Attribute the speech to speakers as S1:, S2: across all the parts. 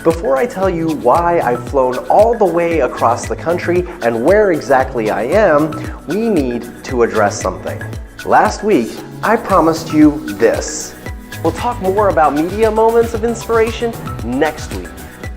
S1: Before I tell you why I've flown all the way across the country and where exactly I am, we need to address something. Last week, I promised you this. We'll talk more about media moments of inspiration next week.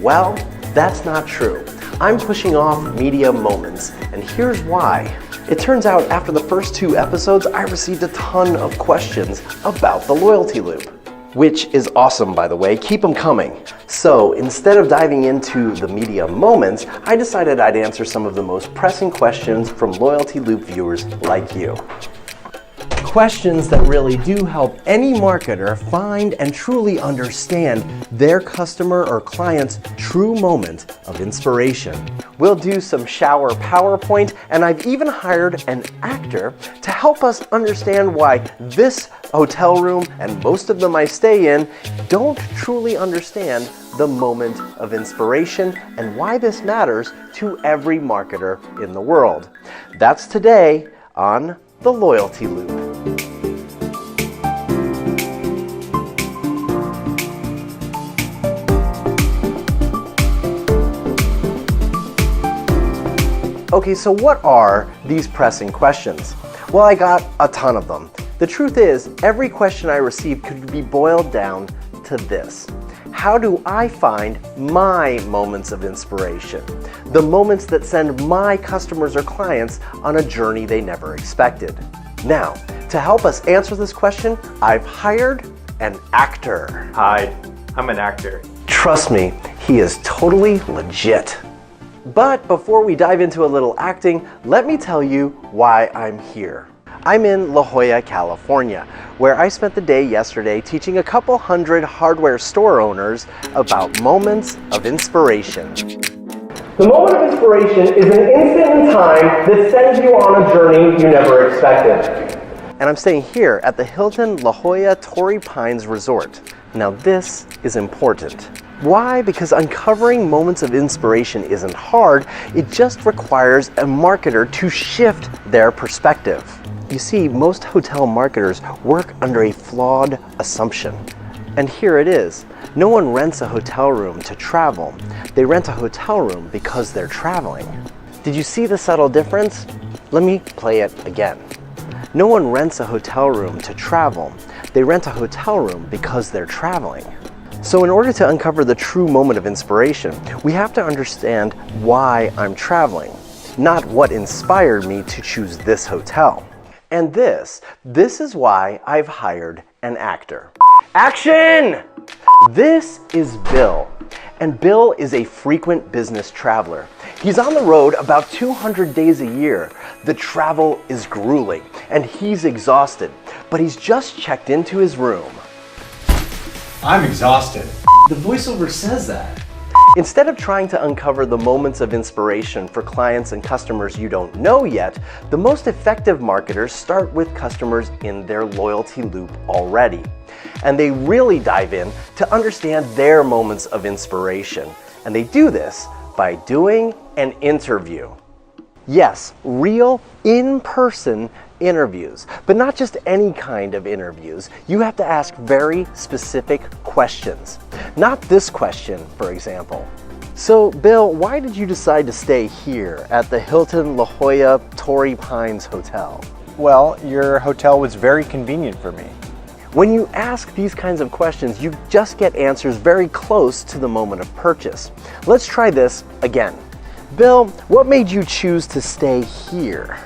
S1: Well, that's not true. I'm pushing off media moments, and here's why. It turns out after the first 2 episodes, I received a ton of questions about the loyalty loop. Which is awesome, by the way. Keep them coming. So instead of diving into the media moments, I decided I'd answer some of the most pressing questions from Loyalty Loop viewers like you. Questions that really do help any marketer find and truly understand their customer or client's true moment of inspiration. We'll do some shower PowerPoint, and I've even hired an actor to help us understand why this hotel room and most of them I stay in don't truly understand the moment of inspiration and why this matters to every marketer in the world. That's today on The Loyalty Loop. Okay, so what are these pressing questions? Well, I got a ton of them. The truth is, every question I received could be boiled down to this. How do I find my moments of inspiration? The moments that send my customers or clients on a journey they never expected. Now, to help us answer this question, I've hired an actor.
S2: Hi, I'm an actor.
S1: Trust me, he is totally legit. But before we dive into a little acting, let me tell you why I'm here. I'm in La Jolla, California, where I spent the day yesterday teaching a couple hundred hardware store owners about moments of inspiration. The moment of inspiration is an instant in time that sends you on a journey you never expected. And I'm staying here at the Hilton La Jolla Torrey Pines Resort. Now this is important. Why? Because uncovering moments of inspiration isn't hard, it just requires a marketer to shift their perspective. You see, most hotel marketers work under a flawed assumption. And here it is. No one rents a hotel room to travel. They rent a hotel room because they're traveling. Did you see the subtle difference? Let me play it again. No one rents a hotel room to travel. They rent a hotel room because they're traveling. So in order to uncover the true moment of inspiration, we have to understand why I'm traveling, not what inspired me to choose this hotel. And this is why I've hired an actor. Action! This is Bill, and Bill is a frequent business traveler. He's on the road about 200 days a year. The travel is grueling, and he's exhausted, but he's just checked into his room.
S2: I'm exhausted.
S1: The voiceover says that. Instead of trying to uncover the moments of inspiration for clients and customers you don't know yet, the most effective marketers start with customers in their loyalty loop already. And they really dive in to understand their moments of inspiration. And they do this by doing an interview. Yes, real in-person interviews, but not just any kind of interviews. You have to ask very specific questions. Not this question, for example. So, Bill, why did you decide to stay here at the Hilton La Jolla Torrey Pines Hotel?
S2: Well, your hotel was very convenient for me.
S1: When you ask these kinds of questions, you just get answers very close to the moment of purchase. Let's try this again. Bill, what made you choose to stay here?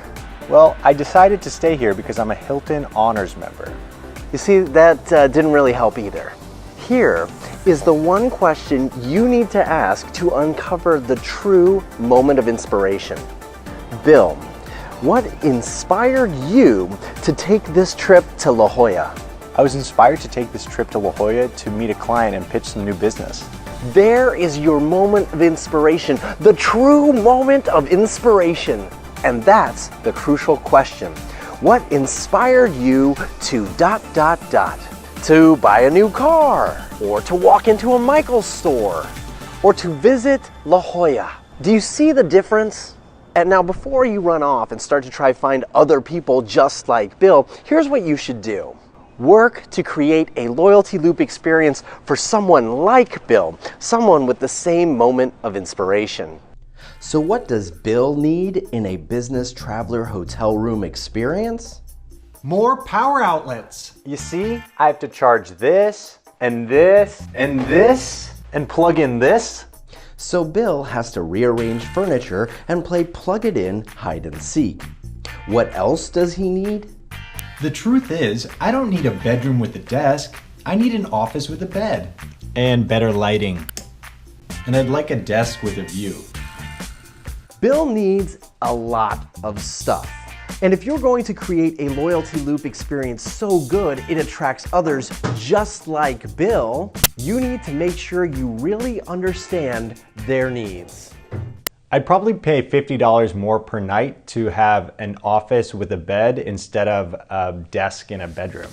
S2: Well, I decided to stay here because I'm a Hilton Honors member.
S1: You see, that didn't really help either. Here is the one question you need to ask to uncover the true moment of inspiration. Bill, what inspired you to take this trip to La Jolla?
S2: I was inspired to take this trip to La Jolla to meet a client and pitch some new business.
S1: There is your moment of inspiration, the true moment of inspiration. And that's the crucial question. What inspired you to ... to buy a new car, or to walk into a Michaels store, or to visit La Jolla. Do you see the difference? And now before you run off and start to try to find other people just like Bill, here's what you should do. Work to create a loyalty loop experience for someone like Bill, someone with the same moment of inspiration. So what does Bill need in a business traveler hotel room experience?
S3: More power outlets.
S2: You see, I have to charge this, and this, and this, and plug in this.
S1: So Bill has to rearrange furniture and play plug it in hide and seek. What else does he need?
S3: The truth is, I don't need a bedroom with a desk. I need an office with a bed. And better lighting. And I'd like a desk with a view.
S1: Bill needs a lot of stuff. And if you're going to create a loyalty loop experience so good it attracts others just like Bill, you need to make sure you really understand their needs.
S2: I'd probably pay $50 more per night to have an office with a bed instead of a desk in a bedroom.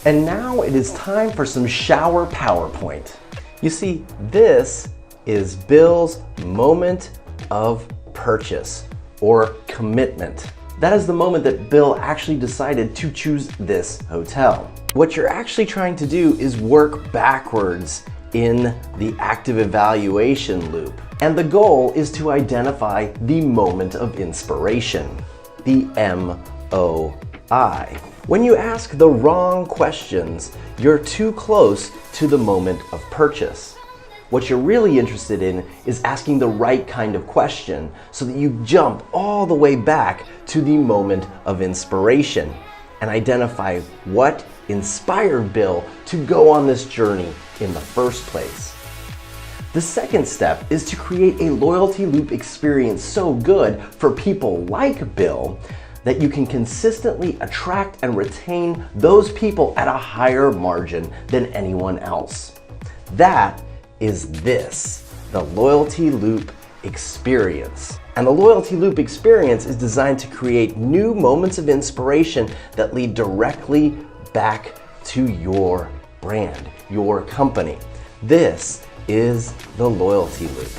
S1: And now it is time for some shower PowerPoint. You see, this is Bill's moment of purchase or commitment. That is the moment that Bill actually decided to choose this hotel. What you're actually trying to do is work backwards in the active evaluation loop. And the goal is to identify the moment of inspiration, the MOI. When you ask the wrong questions, you're too close to the moment of purchase. What you're really interested in is asking the right kind of question so that you jump all the way back to the moment of inspiration and identify what inspired Bill to go on this journey in the first place. The second step is to create a loyalty loop experience so good for people like Bill that you can consistently attract and retain those people at a higher margin than anyone else. That is this, the loyalty loop experience. And the loyalty loop experience is designed to create new moments of inspiration that lead directly back to your brand, your company. This is the loyalty loop.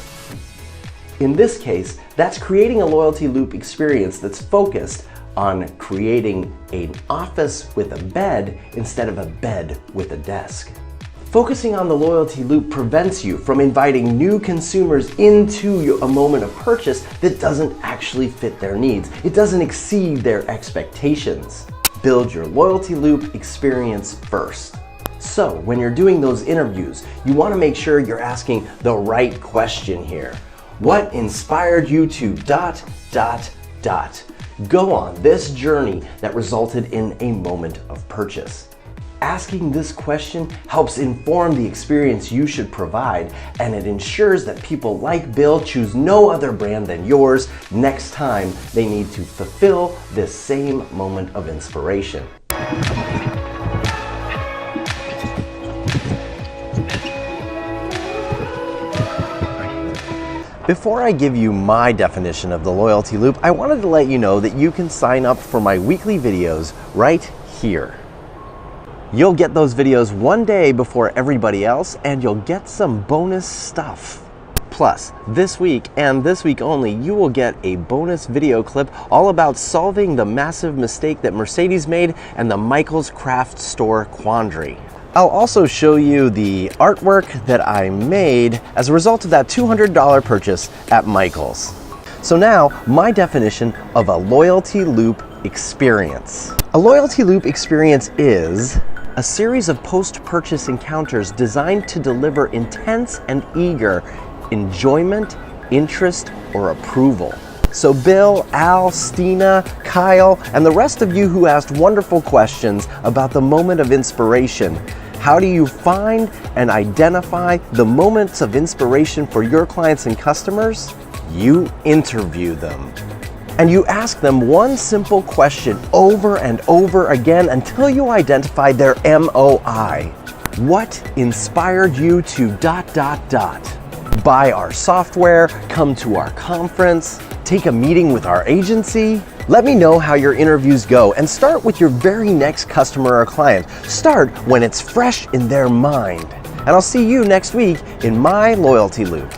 S1: In this case, that's creating a loyalty loop experience that's focused on creating an office with a bed instead of a bed with a desk. Focusing on the loyalty loop prevents you from inviting new consumers into a moment of purchase that doesn't actually fit their needs. It doesn't exceed their expectations. Build your loyalty loop experience first. So when you're doing those interviews, you want to make sure you're asking the right question here. What inspired you to ... go on this journey that resulted in a moment of purchase? Asking this question helps inform the experience you should provide, and it ensures that people like Bill choose no other brand than yours next time they need to fulfill this same moment of inspiration. Before I give you my definition of the loyalty loop, I wanted to let you know that you can sign up for my weekly videos right here. You'll get those videos one day before everybody else, and you'll get some bonus stuff. Plus, this week and this week only, you will get a bonus video clip all about solving the massive mistake that Mercedes made and the Michaels Craft Store quandary. I'll also show you the artwork that I made as a result of that $200 purchase at Michaels. So now, my definition of a loyalty loop experience. A loyalty loop experience is a series of post-purchase encounters designed to deliver intense and eager enjoyment, interest, or approval. So Bill, Al, Stina, Kyle, and the rest of you who asked wonderful questions about the moment of inspiration, how do you find and identify the moments of inspiration for your clients and customers? You interview them. And you ask them one simple question over and over again until you identify their MOI. What inspired you to ... Buy our software, come to our conference, take a meeting with our agency? Let me know how your interviews go and start with your very next customer or client. Start when it's fresh in their mind. And I'll see you next week in my Loyalty Loop.